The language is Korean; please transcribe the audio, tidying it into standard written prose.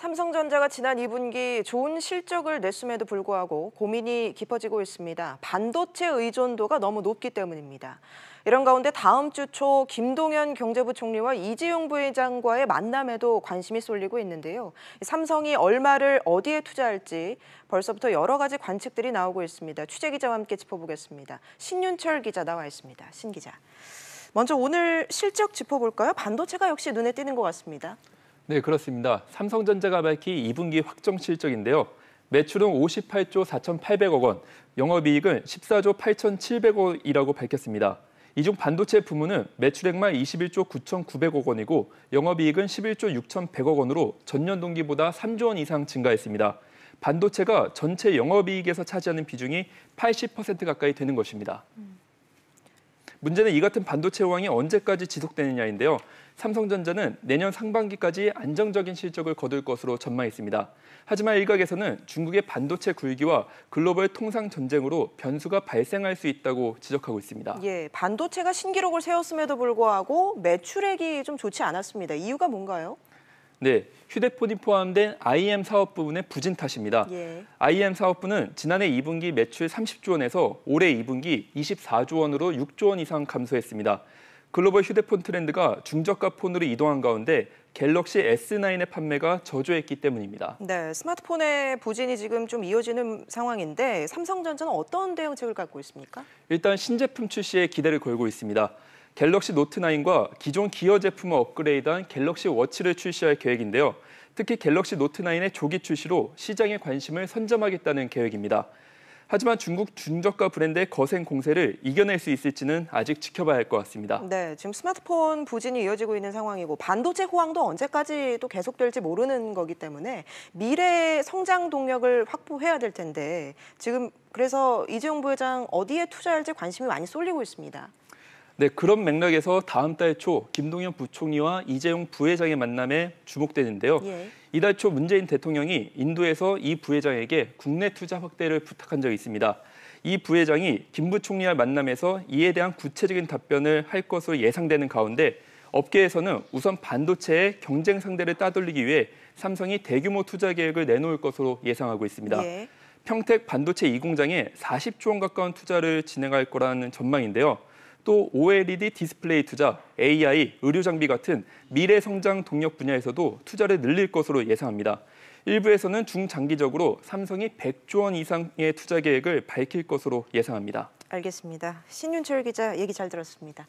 삼성전자가 지난 2분기 좋은 실적을 냈음에도 불구하고 고민이 깊어지고 있습니다. 반도체 의존도가 너무 높기 때문입니다. 이런 가운데 다음 주 초 김동연 경제부총리와 이재용 부회장과의 만남에도 관심이 쏠리고 있는데요. 삼성이 얼마를 어디에 투자할지 벌써부터 여러 가지 관측들이 나오고 있습니다. 취재기자와 함께 짚어보겠습니다. 신윤철 기자 나와 있습니다. 신 기자. 먼저 오늘 실적 짚어볼까요? 반도체가 역시 눈에 띄는 것 같습니다. 네, 그렇습니다. 삼성전자가 밝힌 2분기 확정 실적인데요. 매출은 58조 4,800억 원, 영업이익은 14조 8,700억이라고 밝혔습니다. 이 중 반도체 부문은 매출액만 21조 9,900억 원이고 영업이익은 11조 6,100억 원으로 전년 동기보다 3조 원 이상 증가했습니다. 반도체가 전체 영업이익에서 차지하는 비중이 80% 가까이 되는 것입니다. 문제는 이 같은 반도체 호황이 언제까지 지속되느냐인데요. 삼성전자는 내년 상반기까지 안정적인 실적을 거둘 것으로 전망했습니다. 하지만 일각에서는 중국의 반도체 굴기와 글로벌 통상 전쟁으로 변수가 발생할 수 있다고 지적하고 있습니다. 예, 반도체가 신기록을 세웠음에도 불구하고 매출액이 좀 좋지 않았습니다. 이유가 뭔가요? 네, 휴대폰이 포함된 IM 사업 부분의 부진 탓입니다. 예. IM 사업부는 지난해 2분기 매출 30조 원에서 올해 2분기 24조 원으로 6조 원 이상 감소했습니다. 글로벌 휴대폰 트렌드가 중저가 폰으로 이동한 가운데 갤럭시 S9의 판매가 저조했기 때문입니다. 네, 스마트폰의 부진이 지금 좀 이어지는 상황인데 삼성전자는 어떤 대응책을 갖고 있습니까? 일단 신제품 출시에 기대를 걸고 있습니다. 갤럭시 노트9과 기존 기어 제품을 업그레이드한 갤럭시 워치를 출시할 계획인데요. 특히 갤럭시 노트9의 조기 출시로 시장의 관심을 선점하겠다는 계획입니다. 하지만 중국 중저가 브랜드의 거센 공세를 이겨낼 수 있을지는 아직 지켜봐야 할 것 같습니다. 네, 지금 스마트폰 부진이 이어지고 있는 상황이고 반도체 호황도 언제까지 또 계속될지 모르는 거기 때문에 미래 성장 동력을 확보해야 될 텐데 지금 그래서 이재용 부회장 어디에 투자할지 관심이 많이 쏠리고 있습니다. 네, 그런 맥락에서 다음 달 초 김동연 부총리와 이재용 부회장의 만남에 주목되는데요. 예. 이달 초 문재인 대통령이 인도에서 이 부회장에게 국내 투자 확대를 부탁한 적이 있습니다. 이 부회장이 김 부총리와 만남에서 이에 대한 구체적인 답변을 할 것으로 예상되는 가운데 업계에서는 우선 반도체의 경쟁 상대를 따돌리기 위해 삼성이 대규모 투자 계획을 내놓을 것으로 예상하고 있습니다. 예. 평택 반도체 2공장에 40조 원 가까운 투자를 진행할 거라는 전망인데요. 또 OLED 디스플레이 투자, AI, 의료 장비 같은 미래 성장 동력 분야에서도 투자를 늘릴 것으로 예상합니다. 일부에서는 중장기적으로 삼성이 100조 원 이상의 투자 계획을 밝힐 것으로 예상합니다. 알겠습니다. 신윤철 기자 얘기 잘 들었습니다.